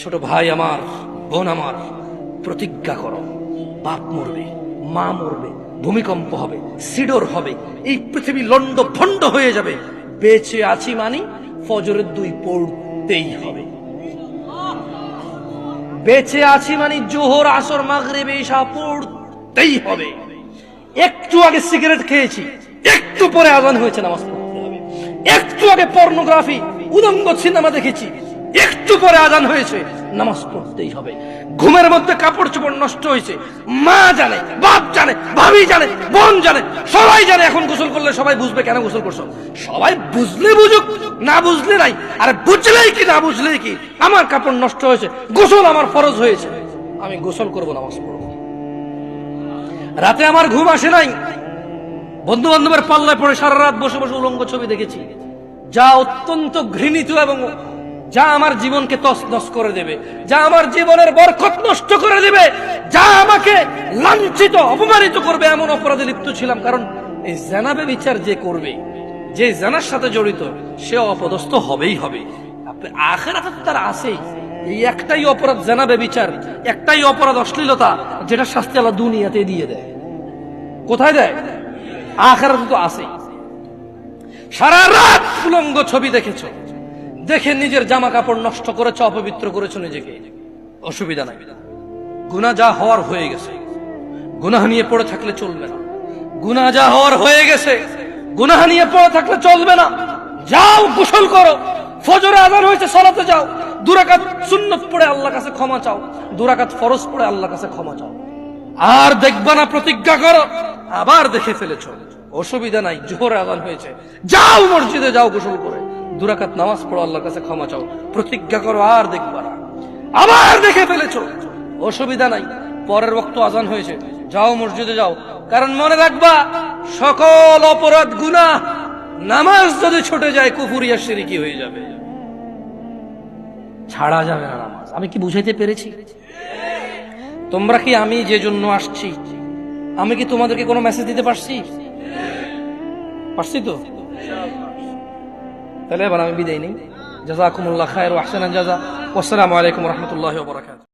ছোট ভাই আমার, বোন আমার, প্রতিজ্ঞা করো, বাপ মরবে, মা মরবে, ভূমিকম্প হবে, সিডর হবে, এই পৃথিবী লন্ড ভন্ড হয়ে যাবে, বেঁচে আছি মানি ফজরের 2 পড়তেই হবে। বেঁচে আছি মানে জোহর, আসর, মাগরিব, ইশা পড়তেই হবে। একটু আগে সিগারেট খেয়েছি, একটু পরে আজান হয়েছে, নামাজ পড়তে হবে। একটু আগে পর্নোগ্রাফি, উদঙ্গ সিনেমা দেখেছি, একটু পরে আজান হয়েছে, নামাজ পড়তেই হবে। ঘুমের মধ্যে কাপড় চোপড় নষ্ট হয়েছে, মা জানে, বাপ জানে, ভাবি জানে, বোন জানে, সবাই জানে। এখন গোসল করলে সবাই বুঝবে কেন গোসল করছো। সবাই বুঝলে বুঝুক, না বুঝলে নাই। আরে বুঝলেই কি না বুঝলেই কি, আমার কাপড় নষ্ট হয়েছে, গোসল আমার ফরজ হয়েছে, আমি গোসল করবো, নামাজ পড়বো। রাতে আমার ঘুম আসে নাই, বন্ধু বান্ধবের পাল্লায় পড়ে সারা রাত বসে বসে উলঙ্গ ছবি দেখেছি, যা অত্যন্ত ঘৃণিত এবং যা আমার জীবনকে তছনছ করে দেবে, যা আমার জীবনের বরকত নষ্ট করে দেবে, যা আমাকে লাঞ্ছিত অপমানিত করবে, এমন অপরাধে লিপ্ত ছিলাম। কারণ এই জানাবে বিচার যে করবে, যে জানার সাথে জড়িত, সে অপদস্থ হবেই হবে। আখিরাতে তো তার আছেই। এই একটাই অপরাধ জানাবে বিচার, একটাই অপরাধ অশ্লীলতা, যেটা শাস্তি আল্লাহ দুনিয়াতে দিয়ে দেয়। কোথায় দেয়? আখিরাতে তো আছেই। সারা রাত উলঙ্গ ছবি দেখেছো, দেখে নিজের জামা কাপড় নষ্ট করেছ, অপবিত্র করেছ নিজেকে, অসুবিধা নাই। গুনাহ যা হওয়ার হয়ে গেছে, গুনাহ নিয়ে পড়ে থাকলে চলবে না। গুনাহ যা হওয়ার হয়ে গেছে, গুনাহ নিয়ে পড়ে থাকলে চলবে না। যাও গোসল করো, ফজরে আযান হয়েছে, সালাতে যাও, 2 রাকাত সুন্নাত পড়ে আল্লাহর কাছে ক্ষমা চাও, 2 রাকাত ফরজ পড়ে আল্লাহর কাছে ক্ষমা চাও। আর দেখবা না, প্রতিজ্ঞা করো, আবার দেখে ফেলেছো, অসুবিধা নাই, জোহর আযান হয়েছে, যাও মসজিদে যাও, গোসল করে 2 রাকাত নামাজ পড়ো, আল্লাহর কাছে ক্ষমা চাও, প্রতিজ্ঞা করো, আর দেখবা না। আবার দেখে ফেলেছো, অসুবিধা নাই, পরের ওয়াক্ত আযান হয়েছে, যাও মসজিদে যাও। কারণ মনে রাখবা, সকল অপরাধ গুনাহ, নামাজ যদি ছুটে যায় কুফরিয়া শিরকি হয়ে যাবে, ছাড়া যাবে না নামাজ। আমি কি বুঝাইতে পেরেছি? তোমরা কি, আমি যে জন্য আসছি, আমি কি তোমাদেরকে কোনো মেসেজ দিতে পারছি? পারছি তো? তাহলে এবার আমি বিদায় নেই। জাযাকুমুল্লাহ খায়র ওয়া আহসানাল জাযা। ওয়াসসালামু আলাইকুম ওয়া রাহমাতুল্লাহি ওয়া বারাকাতুহু।